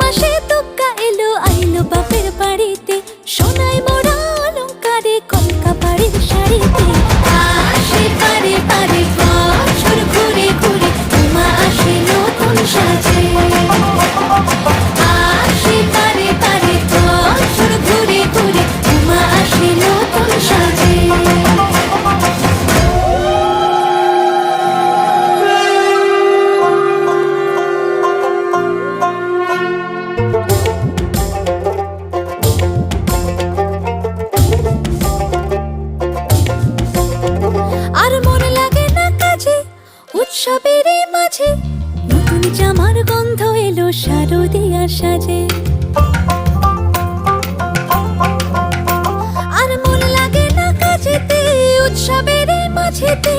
মাসে দুগ্গা এলো আইলো বাপের বাড়িতে, সোনায় মোড়া অলংকারে কলকা বাড়ির শাড়িতে। আসে পারে পারে বছর ঘুরে ঘুরে, উমা আসে নতুন সাজে। আসে পারে পারে বছর ঘুরে ঘুরে, উমা আসে নতুন সাজে। আর মন লাগে না কাজে উৎসবের মাঝে, নতুন জামার গন্ধ এলো শারদিয়ার সাজে। আর মন লাগে না কাজেতে উৎসবের মাঝেতে,